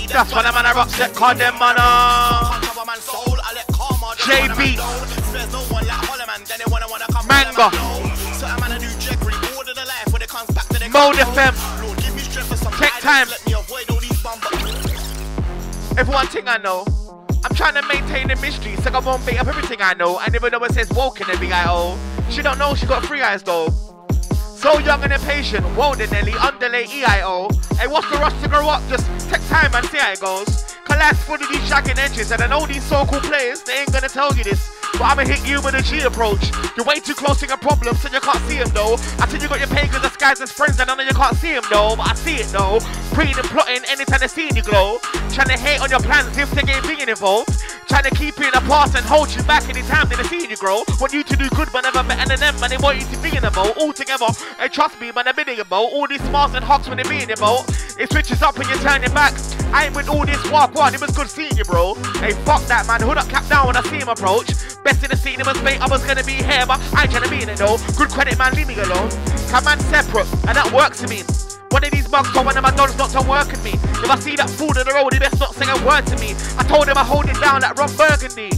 That's why the man I rock set call them man Beatz, Manga, Mode FM. Take time. Everyone thing I know, I'm trying to maintain the mystery, so I won't make up everything I know. I never know what says woke in the B-I-O. She don't know she got 3 eyes though. So young and impatient, whoa the Nelly, underlay E-I-O. Hey, what's the rush to grow up? Just take time and see how it goes. Collapse full of these shagging edges, and I know these so-called players, they ain't gonna tell you this. But I'ma hit you with a G approach. You're way too close to your problems, so you can't see them though. I tell you got your pagans disguised as friends, and I know you can't see them though. But I see it though. Preying and plotting anytime they see you glow. Trying to hate on your plans if they ain't being involved. Trying to keep you in the past and hold you back anytime they see you grow. Want you to do good, but never better than them, and they want you to be in the boat all together. And trust me, man, I'm in the boat. All these smarts and hogs when they be in the boat. It switches up when you turn your back. I ain't with all this walk one, it was good seeing you, bro. Hey, fuck that, man. Hood up, cap down when I see him approach. Best in the scene, it was fate, I was gonna be here, but I ain't trying to be in it though. Good credit, man, leave me alone. Come man separate, and that works for me. One of these mugs told one of my dogs not to work with me. If I see that fool in the road, he best not say a word to me. I told him I hold it down like Ron Burgundy.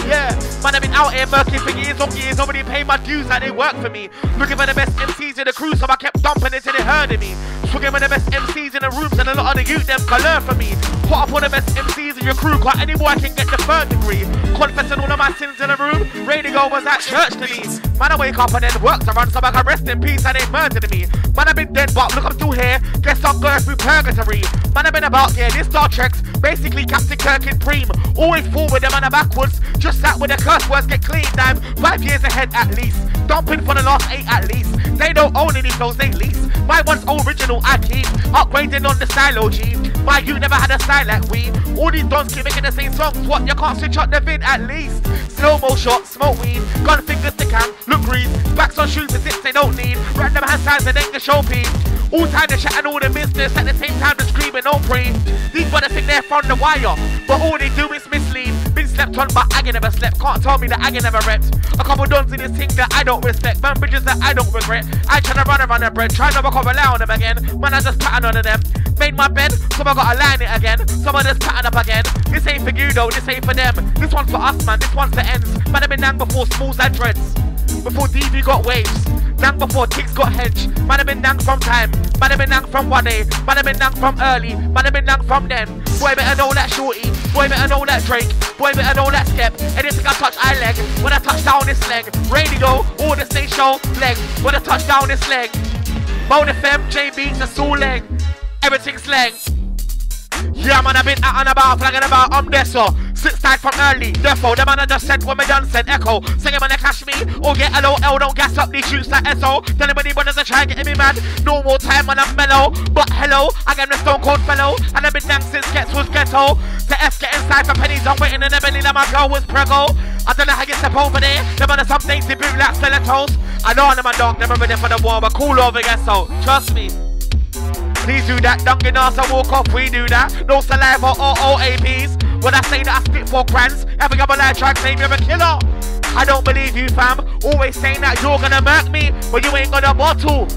Yeah, man, I've been out here murking for years on years, already paying my dues like they work for me. Looking for the best MCs in the crew, so I kept dumping until they heard of me. Swinging with the best MCs in the rooms, and a lot of the youth them can learn from me. Put up on the best MCs in your crew, cause any boy can get the 3rd degree. Confessing all of my sins in the room, radio was at church to me. Man, I wake up and then work to run, so I can rest in peace and they murdered me. Man, I've been dead, but look, I'm still here. Guess I'm going through purgatory. Man, I've been about, yeah, this Star Trek's basically Captain Kirk in Preem. Always forward, them and backwards. Just sat with the curse words get clean, damn. 5 years ahead at least. Dumping for the last 8 at least. They don't own any flows, they lease. My one's original, I keep upgrading on the silo G. My you never had a style like we. All these dons keep making the same songs. What, you can't switch up the vid at least. Slow-mo shot, smoke weed. Gun fingers to cam, look grease. Backs on shoes for zips they don't need. Random hand signs and then the show P. All time to chat and all the business. At the same time to screaming, don't breathe. These brothers think they're from the wire, but all they do is mislead. Been slept on, but I never slept. Can't tell me that I never repped. A couple dons in this thing that I don't respect. Man bridges that I don't regret. I tryna run around the bread, try never come rely on them again. Man, I just pattern on them. Made my bed, so I gotta line it again. Someone just pattern up again. This ain't for you though, this ain't for them. This one's for us, man, this one's for ends. Man, I've been down before smalls and dreads. Before DV got waves. Down before ticks got hedge. Man, I've been down from time. Man, I've been down from 1 day. Man, I've been down from early. Man, I've been down from then. Boy, better know that shorty. Boy, better know that Drake. Boy, better know that step. Anything I touch, I leg. When I touch down this leg. Radio, all the same show, leg. When I touch down this leg. Mode FM, Beatz, that's all leg. Everything's leg. Yeah, man, I've been out and about, flagging about, I'm there, so. Sit tight from early, therefore, the man I just said when me done said echo. Singing when they cash me, or get LOL, don't gas up these shoots like SO. Tell anybody brothers to try getting me mad. No more time when I'm mellow, but hello, I am the stone cold fellow. And I've been down since Gets was ghetto. The F get inside for pennies, I'm waiting in the belly that my girl was prego. I don't know how you step over there, the man of some things they boot like stilettos. I know I'm a dog, never ready for the war, but cool over again, so trust me. Please do that, dunking ass and walk off, we do that. No saliva or OAPs. When I say that I spit 4 grands, every other live track say you're a killer. I don't believe you, fam. Always saying that you're gonna murk me, but you ain't got a bottle.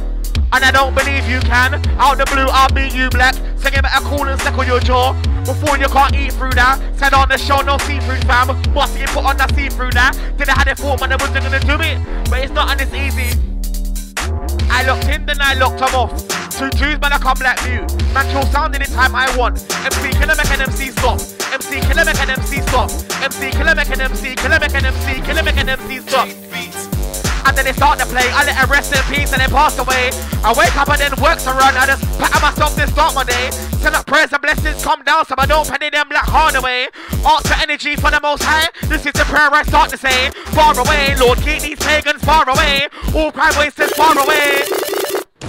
And I don't believe you can. Out the blue, I'll beat you black. Singing better cool and second your jaw. Before you can't eat through that. Said on the show, no seafood, fam. Must you put on the see-through that. Did I have it thought, man, I wasn't gonna do it. But it's not, and it's easy. I locked in, then I locked them off. 2 twos, man, I come like mute. Man, kill sound anytime I want. MC, killer, make an MC stop. MC, killer, make an MC stop. MC, killer, make an MC, killer, make an MC, killer, make an MC stop. And then they start to play, I let her rest in peace and then pass away. I wake up and then works to run, I just pattern myself to start my day. Send up prayers and blessings come down so I don't penny them like hard away. Ask for energy for the most high, this is the prayer I start to say. Far away, Lord, keep these pagans far away. All crime wasted far away.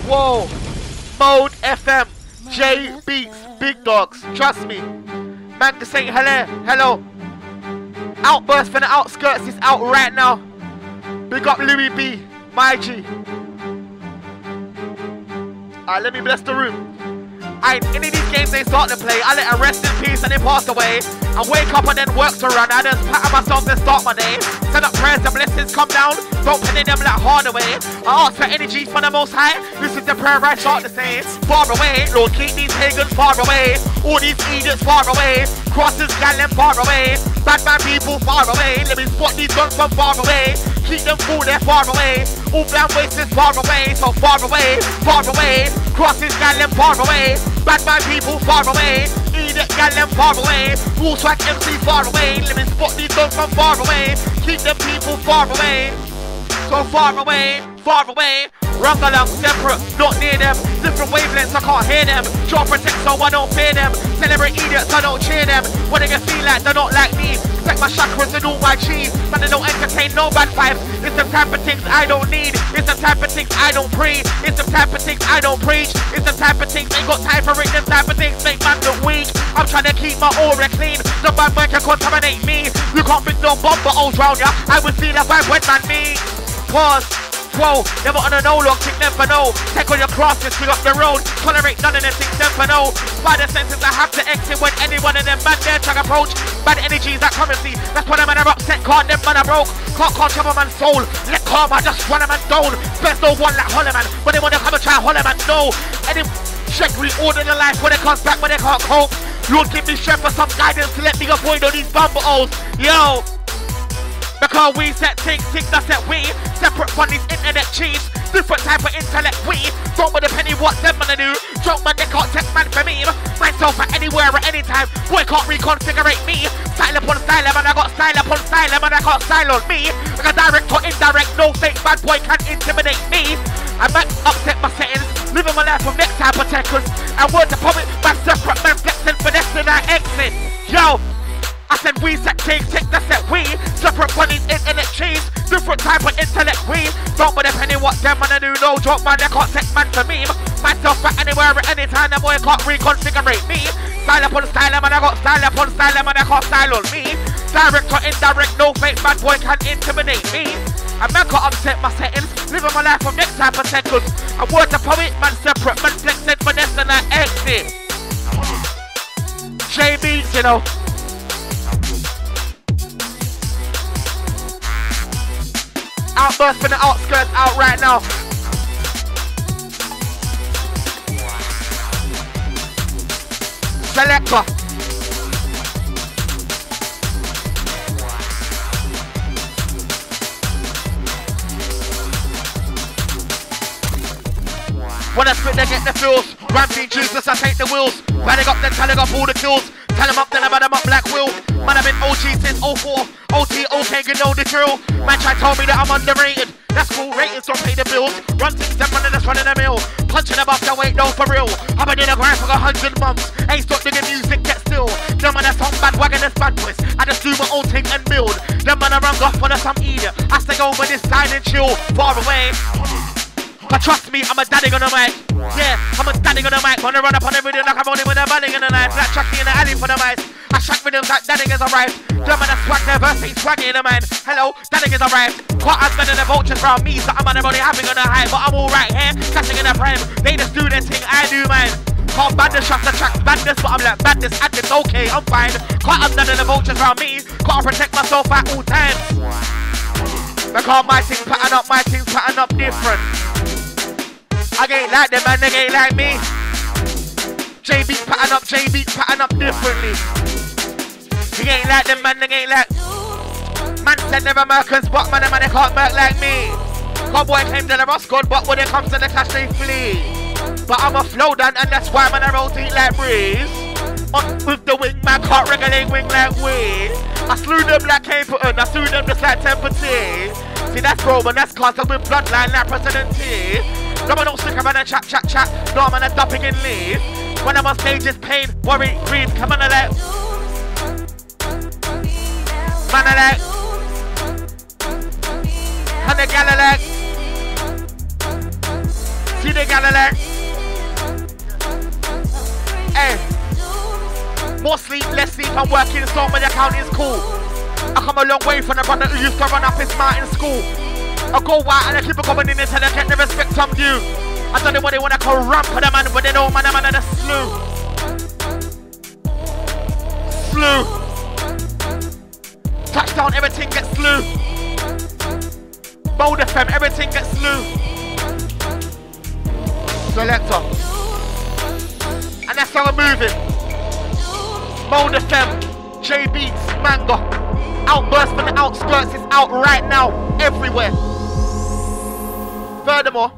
Whoa, Mode FM, Beatz, big dogs, trust me. Manga saying hello. Outburst from the outskirts is out right now. Big up Louis B, my G. Alright, let me bless the room. Any of these games they start to play, I let her rest in peace and they pass away. I wake up and then work to run. I just pattern myself to start my day. Send up prayers and blessings come down. Don't penny them like hard away. I ask for energy from the Most High. This is the prayer I start to say. Far away, Lord, keep these pagans far away. All these idiots far away. Crosses gallant far away. Bad man people far away. Let me spot these guns from far away. Keep them cool, they're far away. All bland wastes far away. So far away, far away. Crosses gallant far away. Bad man people far away. Idiot gallant far away. Full swag MC far away. Let me spot these guns from far away. Keep them people far away. So far away, far away. Run along, separate, not near them. Different wavelengths, I can't hear them. Draw protect so I don't fear them. Celebrate idiots, I don't cheer them. When they can feel like they're not like me. Set my chakras and all my cheese. But they don't entertain no bad vibes. It's the type of things I don't need. It's the type of things I don't pre. It's the type of things I don't preach. It's the type of things ain't got time for it. Them type of things make man look weak. I'm trying to keep my aura clean. The bad man can contaminate me. You can't bring no bomb but I'll drown ya. I will feel a vibe when man me. Pause. Whoa, never on a no-look, think never know. Take on your cross and swing up the road. Tolerate none of them things, never know. By the senses I have to exit when any one of them man there try to approach. Bad energies that currency, that's when a man are upset, can't them man are broke. Can't trouble man's soul, let karma just run a man down. There's no one like Hollow Man, when they wanna come and try Hollow Man, no. Any check reorder the life when it comes back when they can't cope. Lord give me strength for some guidance to let me avoid all these bumbles, yo. Because we set things that set we. Separate from these internet cheats. Different type of intellect we. Don't with a penny what them gonna do. Joke man, they can't take man for me. Myself at anywhere at any time. Boy can't reconfigure me. Style upon style, man, I got style upon style, man, I can't style on me. Like a direct or indirect, no fake bad boy can't intimidate me. I might upset my settings. Living my life from next type of seconds. And word to public, man separate, man flexing, finessing, I exit. Yo. I said we set things, take the set we. Separate from these internet cheese. Different type of intellect we. Don't bother penny what them man do. No joke man, they can't take man for me. Myself at anywhere at any time, the boy can't reconfigure me. Style upon style, man, I got style upon style, man, I can't style on me. Direct or indirect, no fake bad boy can intimidate me. I man can't upset my settings. Living my life from next type of seconds. I word to poet, man separate, man flexing, finesse and I exit. Beatz, you know. Outburst from the outskirts out right now. Selector. When I spit they get the feels. Ramping Jesus, I take the wheels. Running up then telling up all the kills. Tell them up then I man them up like Will. Man I've been OG since 04. OT, okay, you know the drill. Man try to tell me that I'm underrated. That's cool, ratings don't pay the bills. Run things, them running that's running the mill. Punching them off the weight, no for real. I've been in a grind for 100 months. Ain't stop digging music, get still. Them man that's on bad wagon, that's bad boys. I just do my own thing and build. Them man I run off on some idiot. I stay over this side and chill, far away. But trust me, I'm a daddy on the mic. Yeah, I'm a daddy on the mic. Wanna run up on everything like I'm only with a bunny in the night. Black Chucky in the alley for the mice. I shack rhythms like daddy has arrived. German and swag their verse ain't swaggy in the man. Hello, daddy has arrived. Quite as many of the vultures around me, so I'm on everybody having on the high. But I'm alright here, catching in the prime. They just do their thing, I do mine. Can't band the shots, attract badness, but I'm like badness, adness, okay, I'm fine. Quite as many of the vultures around me, gotta protect myself at all times. Because my things pattern up different. I ain't like them, man, they ain't like me. Beatz pattern up differently. He ain't like them, man, they ain't like. Man said never Americans, but man, they can't work like me. Cowboy claim to the Roscoe, but when it comes to the clash, they flee. But I'm a flow down, and that's why man, I rotate like breeze. On with the wing, man, can't regulate wing like weed. I slew them like Caperton, I slew them just like Temperature. See, that's Roman, that's constant with bloodline like President T. No man don't stick around and chat. No man are dumping and leave. When I'm on stage it's pain, worry, greed. Come on, like. Man, like. And the gal, like. See the gal, like. Hey. More sleep, less sleep. I'm working so my account is cool. I come a long way from the brother who used to run up his smart in school. I go out and I keep it going in until I get the respect from you. I don't know what they wanna call ramp for the man, but they know man, I'm on the slew. Slew. Touchdown, everything gets slew. Bold FM, everything gets slew. Selector. And that's how we're moving. Bold FM, Beatz, Manga. Outburst from the outskirts is out right now, everywhere. Furthermore,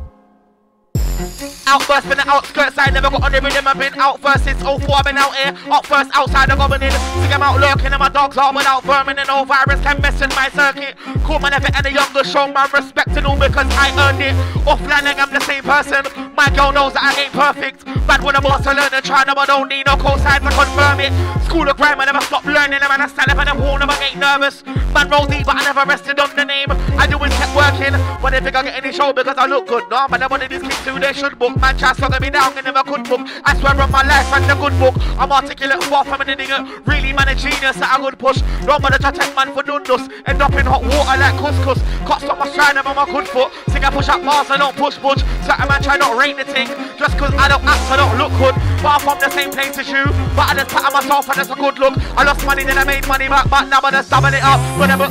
outburst from the outskirts, I never got on the rhythm. I've been out first since 04, I've been out here. Up first, outside the governing. See them out lurking and my dogs are without vermin. And no virus can mess in my circuit. Cool man, if any younger, show my respect and all because I earned it. Offline, I'm the same person. My girl knows that I ain't perfect. Bad when I'm also learning, trying them, I don't need no cosign to confirm it. School of crime, I never stop learning. I'm gonna stand up and I'm warned, I ain't nervous. Man roll deep, but I never rested on the name. I do it, kept working. When they think I get any show because I look good. No, but I wanted these kids who they should book. Man try slugging me down and never could book. I swear on my life and the good book. I'm articulate, far from an idiot. Really man a genius at a good push. No man to take man for dundus. End up in hot water like couscous. Can't stop my stride, I'm on my good foot. Sing I push up bars, I don't push. Certain man try not rate the thing. Just cause I don't act, I don't look good. But I'm from the same place as you. But I just pattern myself and that's a good look. I lost money, then I made money back. But now I'm just doubling it up. But never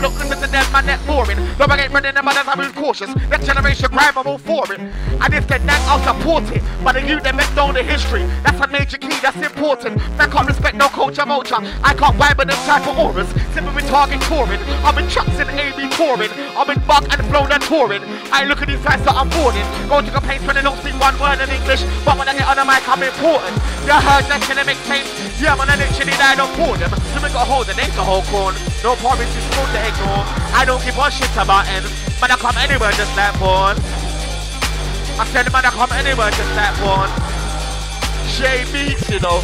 look, listen to them, man, that's boring. No, I ain't running them, but I move cautious. Next generation crime, I'm all for it. And if they're nang, I'll support it. But the youth, they make know the history. That's a major key, that's important. Man can't respect no culture, vulture. I can't vibe with them type of auras. Simply with target touring. I'm in trucks and AB touring. I'm in bug and flow and touring. I look at these guys that I'm boarding. Go to complaints when they don't speak one word in English. But when I get on the mic, I'm important. You heard that can make tapes? Yeah, man, I literally died on for them. You ain't got a hold, and ain't a whole corn. No promises, good to ignore. I don't give a shit about it. Man, I come anywhere just like born. I said, man, I come anywhere just like born. Beatz, you know.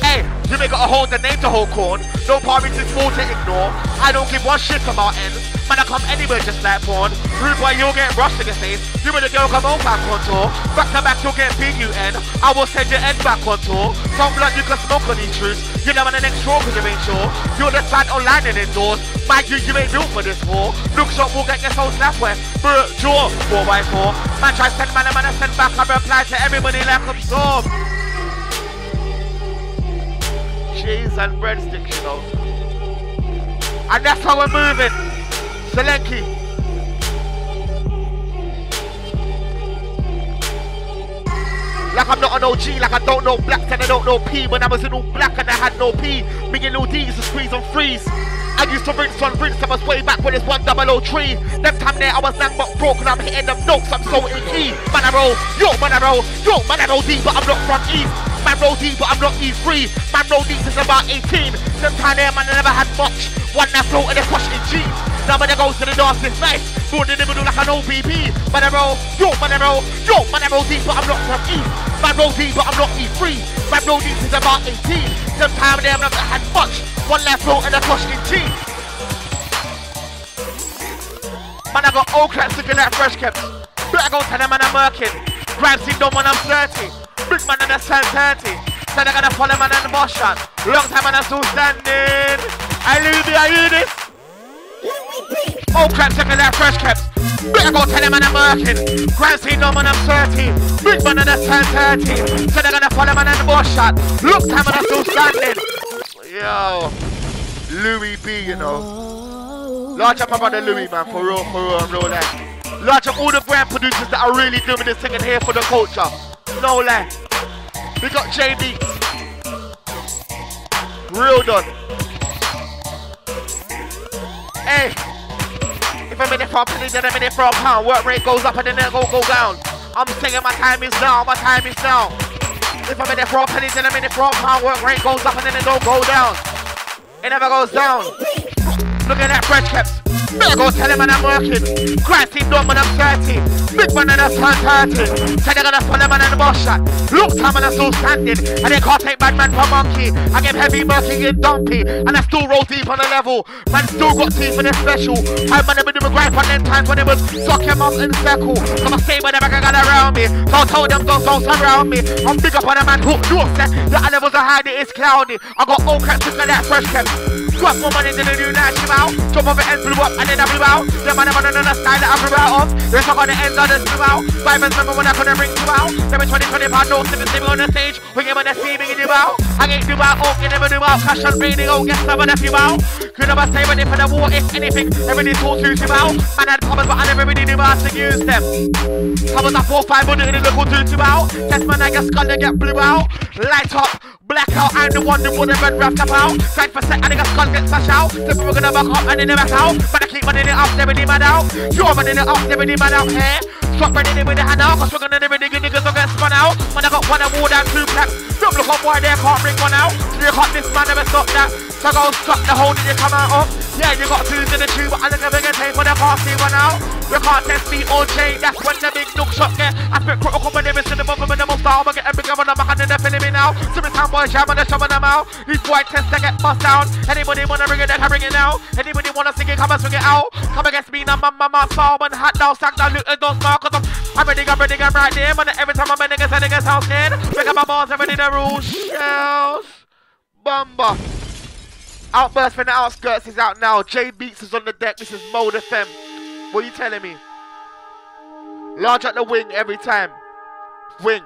Hey, you ain't got a hold, and ain't a whole corn. No promises, good to ignore. I don't give one shit about it. Man, I come anywhere just like born. Rude boy, you'll get rushed in your face. You and the girl come on back on tour. Back to back, you'll get big UN. I will send your head back on tour. Some blood you can smoke on these truths. You never the next straw cause you ain't sure. You'll just stand online and indoors. My you ain't built for this war. Look shot will get your soul slapped where. Jaw, 4x4. Man try send man I send back. I reply to everybody like I'm storm. Cheese and breadsticks, you know. And that's how we're moving. Selenki. Like I'm not an OG, like I don't know black and I don't know P. When I was in all black and I had no P. Me and all D's to squeeze and freeze. I used to rinse on rinse, I was way back when it's 103. Them time there I was lang but broke and I'm hitting them notes, I'm so in key. Man I roll, yo man I roll, yo man I roll deep but I'm not from East. Man roll deep but I'm not E3. Man roll deep since about 18. Them time there man I never had much. One that float and they crush in jeans. Now man I go to the dance, it's nice. Born in the middle like an OBB. Man I roll, yo man I roll, yo man I roll deep but I'm not from East. Man roll deep but I'm not E3. Man roll deep since about 18. Them time there man I never had much. One left float and they crush in jeans. Man I got old cracks looking like fresh kept. But I go tell them man I'm working. Grab see done when I'm 30. Big man and that's 30. Said I gotta follow man and the boss shot. Long time and I'm still standing. I hear this. Old cracks looking like fresh kept. But I go tell them man I'm working. Grand see done when I'm 30. Big man and that's 30. Said I gotta follow man and the boss shot. Long time and I'm still standing. Yo, Louis B, you know. Large up my brother Louis, man, for real, and real life. Large up all the brand producers that are really doing this thing and here for the culture. No lie. We got JD. Real done. Hey, if I'm in it for a penny, then I'm in it for a pound. Work rate goes up and then it go down. I'm saying my time is now, my time is now. If I'm in it for a penny, then I'm in it for a pound. Work rate goes up and then it don't go down. It never goes down. Look at that fresh caps. Better go tell him and I'm working. Christ team done when I'm 30. Big man and I'm 30. Said they're gonna follow man and the boss shot. Look time and I'm still standing. And they can't take bad man for monkey. I give heavy working in dumpy. And I still roll deep on the level. Man still got teeth in the special. I man never do a gripe on them times when it was suck him off in circle. I'ma stay with them I got around me. Don't tell them don't surround me. I'm big up on a man who knows that the levels are high, it is cloudy. I got all cracks looking at that fresh caps. Got more money than they do now, she out. Jump over and blew up and then I blew out. The man on the style that I blew out of. There's not on the end of the blew out. 5 and 7 when I couldn't bring you out. There was 20 pound notes if it's on the stage. We give on the TV in you out. I ain't do out, oh, you never do out. Cash on rain, they go get some of the few out. Could never say ready for the war, if anything. Everybody talks to you out. Man had covers, but I never really knew how to use them. Covers are 4-500 in the local 2 out. Test man, I get skull and get blew out. Light up. Blackout, I'm the one that would have red wrapped up out. Side for set, and I got skull get smashed out. So we're gonna back up and then back out. But I keep running it up, never mad out. You're running it up, never mad out here. Stop running it with the hand out, cause we're gonna never dig niggas don't get spun out. When I got one award and 2 plaques. Don't look up why they can't bring one out. So you got this man, never stop that. So go stop the hole that you come out of. Yeah, you got 2s in the tube, but I look a bigger tape when I can't see one out. You can't test me or J, that's when the big nook shot get. I spit critical when they miss in the bottom and the most style. I get a bigger one, I'm and they're filling me now. So it's time boy jam and they're shoving them out. These boy tests they get bust down. Anybody wanna bring it, they can bring it now. Anybody wanna sing it, come and swing it out. Come against me, now my style, man, hat down, sack down, look at those smile, cause I'm ready, I'm right there. Man, every time I'm in niggas, I niggas sound scared. Pick up my balls, everything the rules, shells. Bumba. Outburst from the outskirts is out now. J Beatz is on the deck. This is Mode FM. What are you telling me? Large at the wing every time. Wing.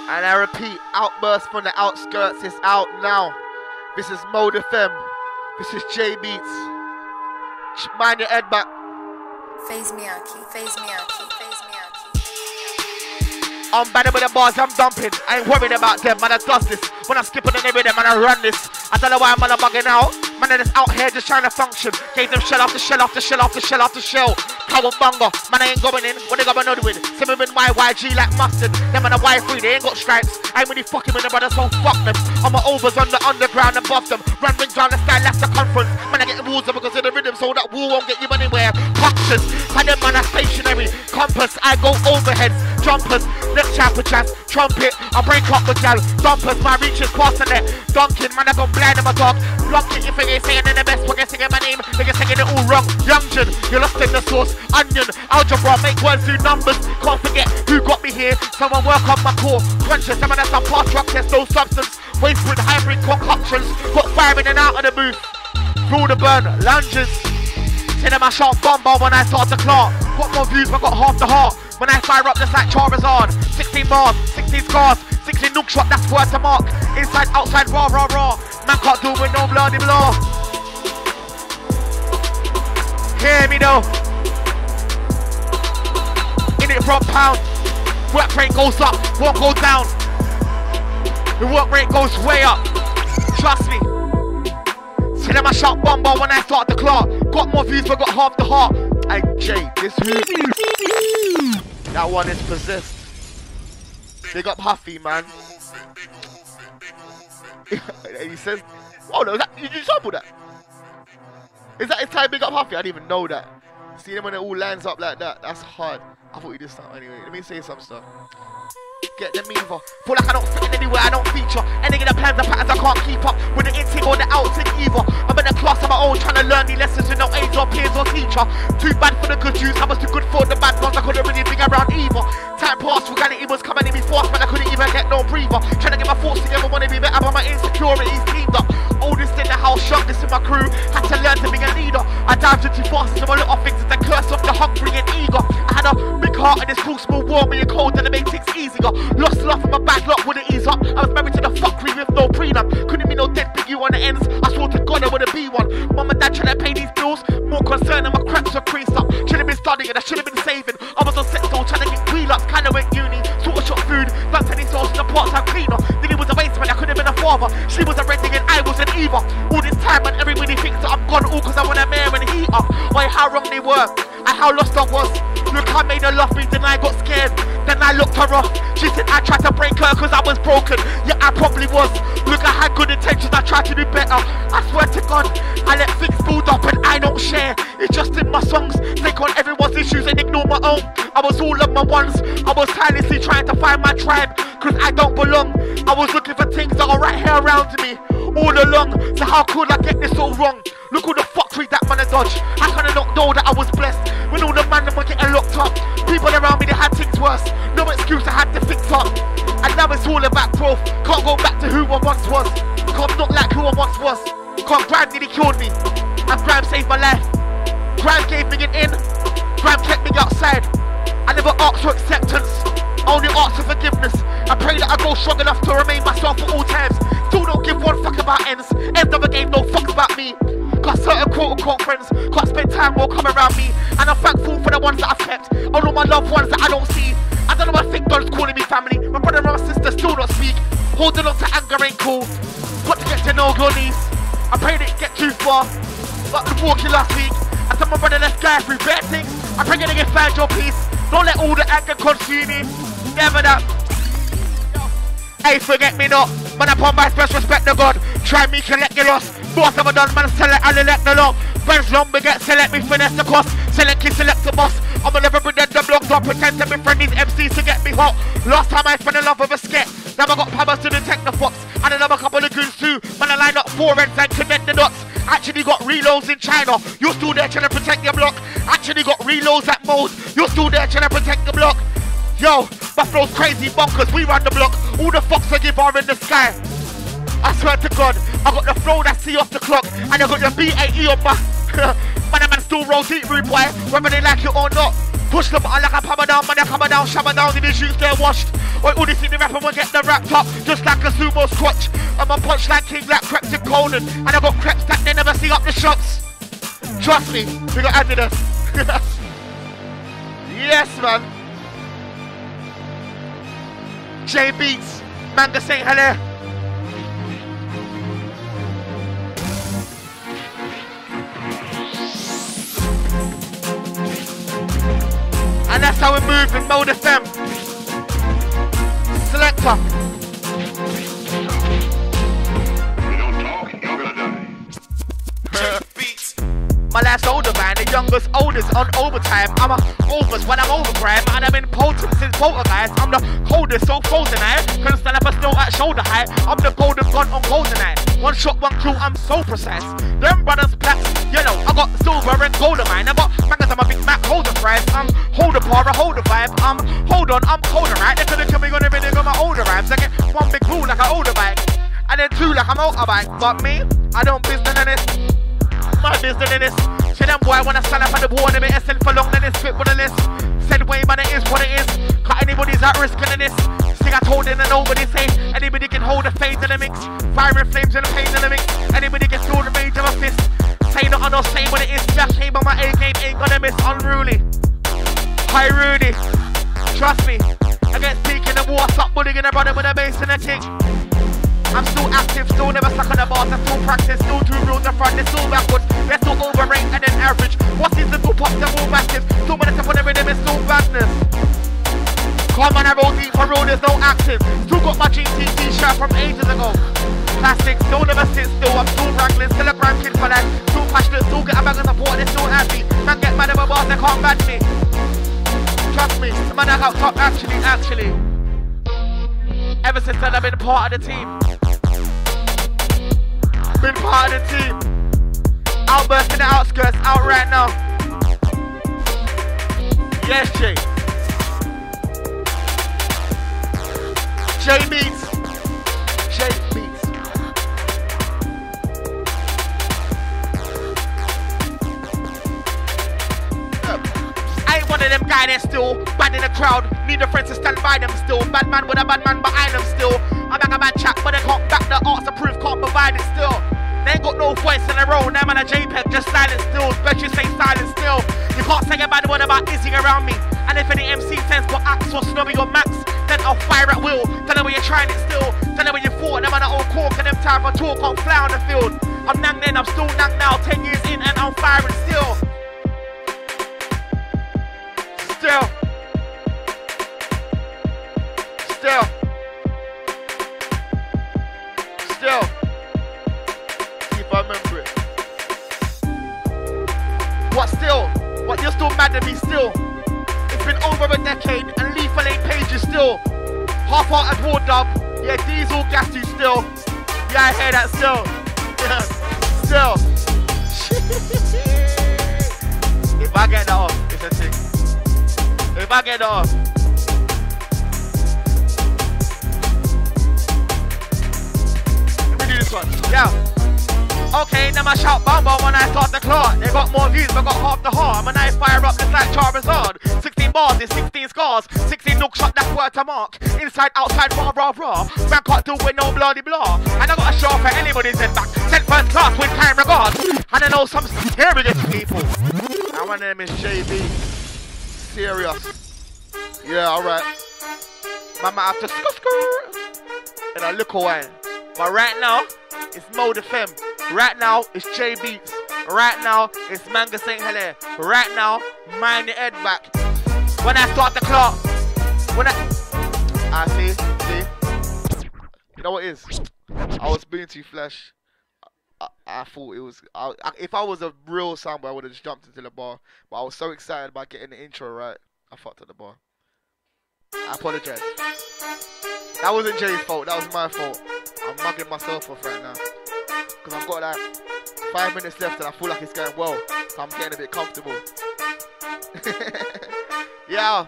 And I repeat, outburst from the outskirts is out now. This is Mode FM. This is J Beatz. Mind your head back. Phase me out, key. Phase me out, key. Phase me out, key. I'm better with the bars, I'm dumping. I ain't worried about them, man, I does this. When I'm skipping the rhythm, man, I run this. I don't know why I'm on a bugging out. Man, I'm just out here just trying to function. Gave them shell after shell after shell after shell after shell. Cowabunga, man, I ain't going in. What they got on with? See me with my YG like mustard. Them on a Y3, they ain't got stripes. I ain't really fucking with them, brothers, so fuck them. I'm my overs on the underground above them. Run rings round the sky, that's the conference. Man, I get the rules up because of the rhythm, so that wall won't get you anywhere. Boxes, and them man are stationary. Compass, I go overheads. Jumpers, next chapter jazz. Trumpet, I break up the gal. Dumpers, my reach is past the net. Dunking, man, I go blind in my dog. Blocking, if they ain't saying in the best, we're singing my name. They're singing it all wrong. Youngin, you're lost in the sauce. Onion, algebra, make words do numbers. Can't forget who got me here. Someone work on my core. Conscious, some of that's some past drug test, no substance. Waste with hybrid concoctions. Got fire in and out of the booth. Through the burn, lunges. Say them I shout bomba when I start to clock. Got more views, but got half the heart. When I fire up just like Charizard. 16 bars, 16 scars, 16 nuke shot, that's worth a mark. Inside, outside, raw, raw, raw. Man can't do with no bloody blah. Hear me though. In it from pound. Work rate goes up, won't go down. The work rate goes way up. Trust me. See them I shout bomba when I start the clock. Got more views but got half the heart. Hey Jay, this week. That one is possessed. Big up Huffy, man. He says, oh no, you sample that? Is that his time big up Huffy? I didn't even know that. See them when it all lines up like that, that's hard. I thought you did something anyway. Let me say some stuff. Get them either. Feel like I don't fit in anywhere, I don't feature. Any of the plans and patterns I can't keep up with the intake or the outtake either. I'm in a class of my own trying to learn these lessons with no age or peers or teacher. Too bad for the good Jews, I was too good for the bad ones. I couldn't really think around either. Time passed, reality was coming in me fast, but I couldn't even get no breather. Trying to get my thoughts together, wanna be better, but my insecurities teamed up. Oldest in the house, youngest in my crew. Had to learn to be a leader. I dived in too fast into my little things. It's the curse of the hungry and eager. I had a big heart and this crucible warm me and cold and it made things easier. Lost love and my bad luck wouldn't ease up. I was married to the fuckery with no prenup. Couldn't be no dead biggie on the ends. I swore to God I wouldn't be one. Mum and dad trying to pay these bills. More concerned and my cracks were creased up. Should've been studying, I should've been saving. I was on set still trying to get wheel-ups. Kinda went uni, sort of shot food. Done tennis sauce in the part-time cleaner. Then he was a waste man, I could've been a father. She was a red thing and I was an Eva. All this time and everybody thinks that I'm gone all cause I want a mare and heat up. Why how wrong they were and how lost I was. Look, I made her love me, then I got scared. Then I looked her off. She said I tried to break her cause I was broken. Yeah, I probably was. Look, I had good intentions, I tried to do better. I swear to God, I let things build up and I don't share. It's just in my songs, take on everyone's issues and ignore my own. I was all of my ones. I was tirelessly trying to find my tribe cause I don't belong. I was looking for things that are right here around me all along. So how could I get this all wrong? Look all the fuckery that man a dodge. I kinda don't know that I was blessed when all the man were getting locked up. People around me, they had things worse. excuse I had to fix up. And now it's all about growth. Can't go back to who I once was. Can't not like who I once was. Can't grime nearly killed me. And grime saved my life. Grime gave me an in. Grime kept me outside. I never asked for acceptance. I only asked for forgiveness. I pray that I go strong enough to remain myself at all times. Still don't give one fuck about ends. Ends of a game, no fucks about me. Got certain quote-unquote friends, can't spend time or come around me. And I'm thankful for the ones that I've kept. I know my loved ones that I don't see. I don't know why thick dogs calling me family. My brother and my sister still don't speak. Holding on to anger ain't cool. Got to get to know your niece. I pray that it get too far. Like the walking last week. I told my brother let's go through bad things. I pray that they find your peace. Don't let all the anger consume me. Never that. Hey, forget me not. Man upon my best respect to God. Try me, collect your loss. Boss ever done, man, select and elect the law. Friends long beget, select me, finesse the cost. Select kid, select the boss. I'ma never pretend the blogs or pretend to be friend these MCs to get me hot. Last time I spent a love with a sket. Now I got powers to detect the fox. And another couple of goons too. Man, I line up 4 ends and connect the dots. Actually got reloads in China. You're still there trying to protect your block. Actually got reloads at Moles. You're still there trying to protect the block. Yo, my flow's crazy bonkers. We run the block. All the fucks I give are in the sky. I swear to God, I got the flow that see off the clock. And I got the B-A-E on my... Man, a man still roll deep, rude boy. Whether they like it or not. Push them like a hammer down, man, they hammer down, shammer down in the shoots, they're washed. Or all this in the rapper will get them wrapped up, just like a sumo squatch. I'm a punch like King, like Creps and Conan. And I got Creps that they never see up the shots. Trust me, we got Adidas. Yes, man. J Beatz, Manga saying hello. And that's how we move in Mode FM. Selector. You don't talk, you're gonna die. Beats. My last older man, the youngest oldest on overtime. I'm a overs when I'm overgram, and I'm impotent since poltergeist. I'm the coldest, so frozen I couldn't stand up a snow at shoulder height. I'm the golden gun on golden eye. One shot, one kill, I'm so precise. Them brothers blacks, yellow. I got silver and gold of mine. I got mangas on my Big Mac holder fries. I'm hold a bar, I hold a vibe. Hold on, I'm colder, right? They couldn't kill me on everything on my older rhymes. I get one big rule like an older bike, and then 2 like a motorbike. But me, I don't business in this. My business in this. See them boy when I stand up on the board and it isn't for long, then it's fit for the list. Said way, man, it is what it is. Cut anybody's at risk in this. Sing I told in and nobody say anybody can hold a fade in the mix. Fire and flames and the pain in the mix. Anybody can feel the rage of a fist. Say not or not say what it is. Just came on my A game, ain't gonna miss. Unruly. Hi Rudy. Trust me. Against peak in the war, stop bullying and running with a bass and a kick. I'm still active, still never stuck on the bars, I still practice, still 2 rules in front, it's still backwards, they're still overrated and then average. What's these little pops, they're all massive, still when it's up on the rhythm, it's still badness. Come on, I roll deep for road, there's no active, still got my GT t-shirt from ages ago. Classic, still never sit still, I'm still wrangling, still a grand kid for that, still passionate, still get a bag of support, they're still happy, man get mad at my bars, they can't bad me. Trust me, the man I got top actually. Ever since then I've been part of the team. Been part of the team. Outburst in the outskirts, out right now. Yes, Jay. J Beatz. J Beatz. I ain't one of them guys that's still bad in the crowd. Need a friend to stand by them still. Bad man with a bad man behind them still. I'm like a bad chap, but they can't back the arts of proof, can't provide it still. They ain't got no voice in their own. Them and a JPEG just silent still. Bet you stay silent still. You can't say a bad word about Izzy around me. And if any MC sends for Axe or Snobby or Max, then I'll fire at will. Tell them where you're trying it still. Tell them where you fought. Them and I all cork and them time for talk on fly on the field. I'm nang then, I'm still nang now. 10 years in and I'm firing still. Still. If I remember it. What still? What, you're still mad at me still? It's been over a decade and lethal ain't pages still. Half-hearted war dub. Yeah, diesel gas you still. Yeah, I hear that still. Still. If I get that off, it's a thing. If I get that off. one. Yeah. Okay, now I shout Bamba when I start the clock. They got more views, but got half the heart. When I fire up, just like Charizard. 16 bars is 16 scars. 16 look shot, that's word to mark. Inside, outside, rah, rah, rah. Man can't do with no bloody blah. And I got a show for anybody's in back. Sent first class with kind regards. And I know some serious people. And one of them is JB. Serious. Yeah, alright. Man might have to skur in a little while. But right now, it's Mode FM. Right now, it's J Beatz. Right now, it's Manga saying hello. Right now, mind the head back. When I start the clock, when I see. You know what it is? I was being too flash. I thought it was. If I was a real soundboy, I would have just jumped into the bar. But I was so excited about getting the intro right, I fucked at the bar. I apologize. That wasn't Jay's fault. That was my fault. I'm mugging myself off right now. Because I've got like 5 minutes left and I feel like it's going well. So I'm getting a bit comfortable. Yeah.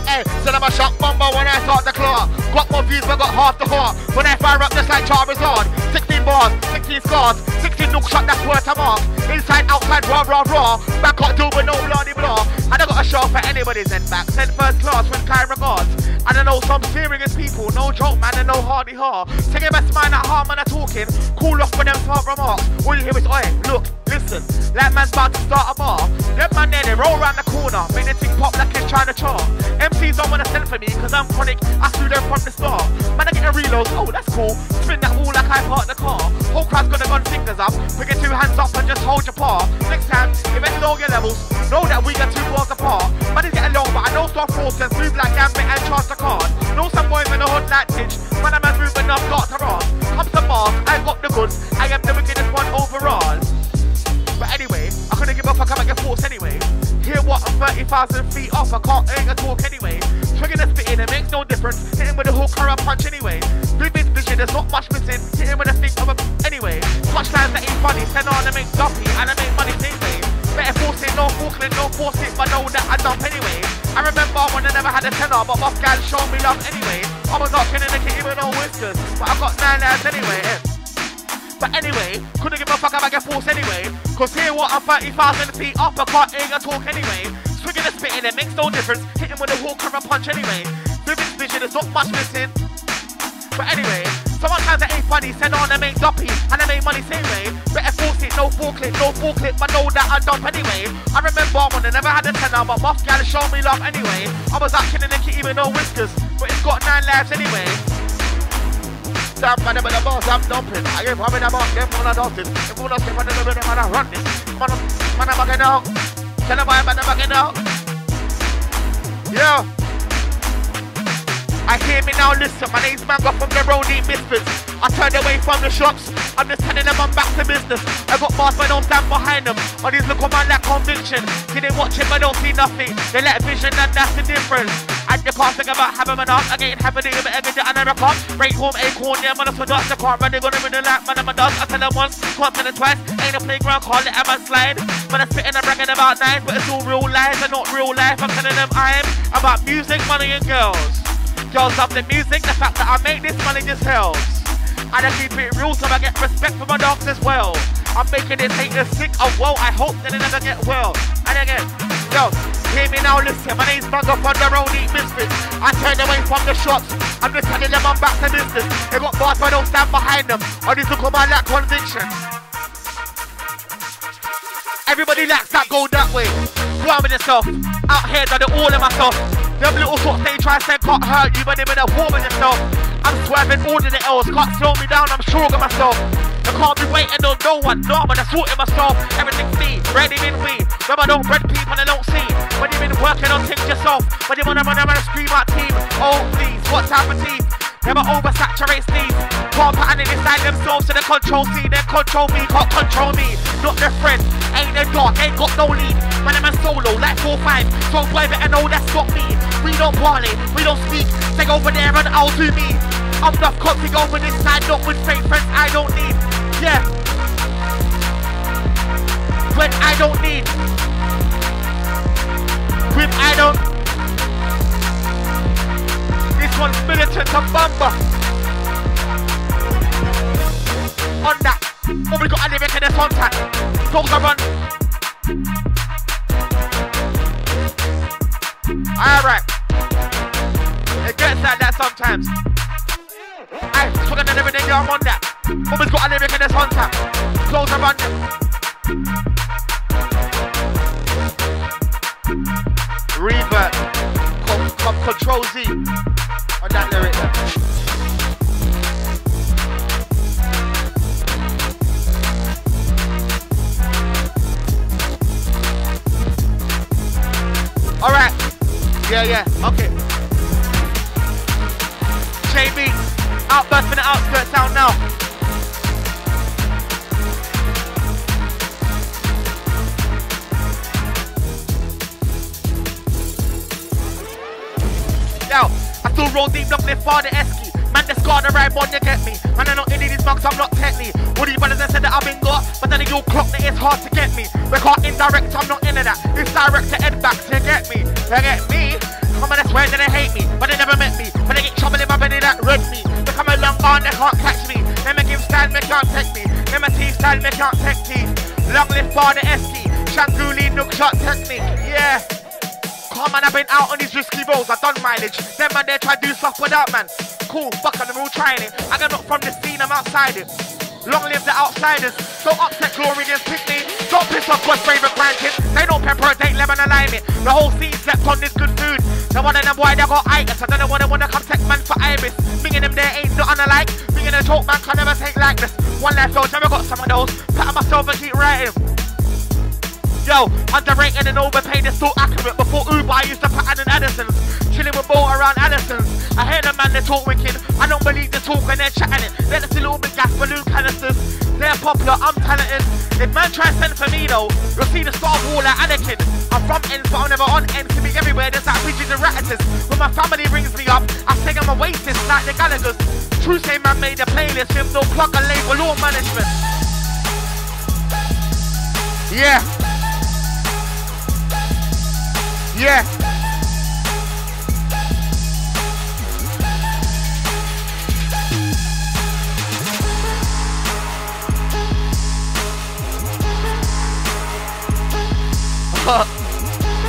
Hey, so I'm a shock bomber when I start the clock. Got more views but got half the heart. When I fire up just like Charizard. 16 bars, 16 scars, 16 look shot, that's worth a mark. Inside, outside, rah, rah, rah. Man can't do with no bloody blah. And I got a show for anybody's in back. Sent first class with kind regards. And I know some serious people, no joke man and no hardy ha. Take your best mind at harm when I'm talking. Cool off with them smart remarks. All you hear is oi, look, listen. Like man's about to start a bar. Them man there, they roll round the corner. Make the thing pop like it's trying to chart. MCs don't wanna send for me cause I'm chronic. I slew them from the start. Man I get a reload, oh that's cool. Spin that wall like I parked the car. Whole crowd's gonna gun fingers up. Pick your two hands up and just hold your paw. Next time, if it's low your levels, know that we got 2 walls apart. Man is getting low but I know stop forces. Move like Gambit and charge the card. Know some boys in the hood like Titch. Man I'm a moving up, got to run. Come to bars, I got the goods. I am the wickedest one overall. But anyway, I couldn't give a fuck about your thoughts anyway. Hear what, I'm 30,000 feet off, I can't ain't a talk anyway. Swinging and spitting, it makes no difference. Hit him with a hook or a punch anyway. Vivid vision, there's not much missing. Hit him with a thing of a anyway. Punchlines that ain't funny, send on and make dumpy, and I make money same way. Better force it, no forkling, no force it, but know that I dump anyway. I remember when I never had a tenor, but boss guys showed me love anyway. I was not kidding the kid with no whiskers, but I got 9 lives anyway. But anyway, couldn't give a fuck about your force anyway. Cause here what, I'm 30,000 feet up, I can't ain't a talk anyway. Swinging and spitting, it makes no difference. Hit him with a hook or a punch anyway. Vivid vision, there's not much missing. But anyway, sometimes it ain't funny, send on and make duppy, and I make money same way. Better force it, no forklift, but know that I dump anyway. I remember when I never had a tenor, but buff gal showed me love anyway. I was out killing the kitty with no whiskers, but it's got 9 lives anyway. Damn man, with the boss, I'm dumping. I give him in the boss, them on a dusting. If you don't step on the rhythm, man, I run this. Man, I'm bugging out. Tell them why I'm bugging out. Yeah. I hear me now, listen, my name's Manga from the roadie misfits. I turned away from the shops, I'm just telling them I'm back to business. I got bars but don't stand behind them. All these look on my lack conviction. See they watch it but don't see nothing. They lack vision and that's the difference. And you can't think about having enough. I ain't having it, but I get it and I rock up. Break home, acorn, yeah, man, I forgot the car. Man, they gonna win the lap, man, I'm a dust. I tell them once, can't tell them twice. Ain't a playground, call it a man slide. Man, I'm spitting and bragging about nice, but it's all real life and not real life. I'm telling them I'm about music, money and girls. Girls love the music, the fact that I make this money just helps. And I keep it real so I get respect for my dogs as well. I'm making this haters sick, oh well, I hope that they never get well. And again, yo, hear me now, listen, my name's Manga from the roadie misfits. I turned away from the shops, I'm just telling them I'm back to business. They got bars but I don't stand behind them. I just look on my lack conviction. Everybody likes that go that way. Go on with yourself, out here done it all in myself. Them little sorts they try to say can't hurt you, but they been a war with yourself. I'm swerving all in the L's, can't slow me down, I'm sure of myself. I can't be waiting on no one, no, but I'm sorting myself. Everything's me, ready in we. Remember, I don't bread people and I don't see. When you've been working on things yourself, when you wanna run around and scream out team. Oh please, what type of team? Never oversaturate these. Can't pattern it inside themselves so they control C. They control me, can't control me. Not their friend, ain't their dog, ain't got no lead. Man, I'm a solo, like 4-5. So private and know that's not me. We don't parlay, we don't speak. Take over there and I'll do me. I'm not config over this side, not with fake friends I don't need. Yeah. When I don't need. When I don't. This one's militant and bumper. on that. What we got a lyric in this one tap. Talk a run. Alright. It gets like that sometimes. Aye, swing another lyric, yeah, I'm on that. What we got a lyric in this one tap. Close a run. Revert. Control Z on that lyric there. Alright. Yeah, okay. JB, outburst from the outskirts out now. Yo, I still roll deep, long live for the esky. Man, the scar the right one, you get me. Man, I'm not in these mugs, I'm not techni. Woody brothers that said that I've been got, but then you clock that it's hard to get me. Because indirect, I'm not into that. It's direct to end back to get me. You get me? I'm gonna swear that they hate me, but they never met me. But they get trouble in my belly that read me. They come along on, they can't catch me. Them a give style, me can't take me. Them a teeth style, me can't take teeth. Long live for the esky. Shanguli, nook shot technique. Yeah. Come on, I've been out on these risky roads, I've done mileage. Them man, they try to do stuff without man. Cool, fuck, I'm all trying it. I got not from the scene, I'm outside it. Long live the outsiders. So upset glory against Pickney. Don't piss off God's favourite grandkids. They don't pepper, they lemon and lime it. The whole scene slept on this good food. The one of them boy, they got itis. I don't know what they wanna come take man for Iris. Minging them there ain't nothing alike. Minging a joke man can never take likeness. One life goes, never got some of those. Pat myself and keep writing. Yo, underrated and overpaid is still accurate. Before Uber, I used to pattern and Addison's. Chilling with Bo around Addison's. I hear the man, they talk wicked. I don't believe the talk when they're chatting it. Let us a little bit gas balloon canisters. They're popular, I'm talented. If man try to send for me though, you'll see the Star Wars like Anakin. I'm from ends, but I'm never on ends. To be everywhere, there's like pigeons and ratatas. When my family rings me up, I say I'm a waitress like the Gallaghers. True say man made a playlist with no plug and label or management. Yeah. Yeah.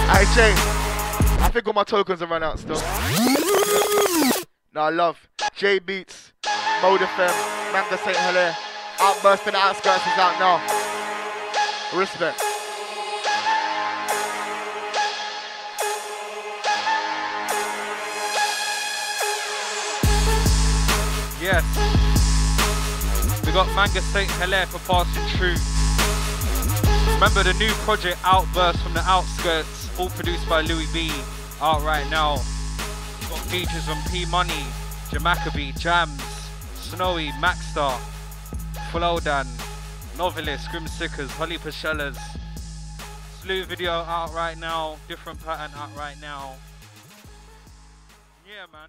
Hey Jay, I think all my tokens have run out still. No, I love J Beatz, Mode FM, Manga St. Hilaire. Outburst in the outskirts is out now. Respect. Yes, we got Manga St. Hilaire for passing through. Remember the new project Outburst from the Outskirts, all produced by Louis B, out right now. Got features from P Money, Jamaica, Jams, Snowy, Maxstar, Flowdan, Novelist, Grim Sickers, Holly Pachellas. Slew video out right now, different pattern out right now. Yeah, man.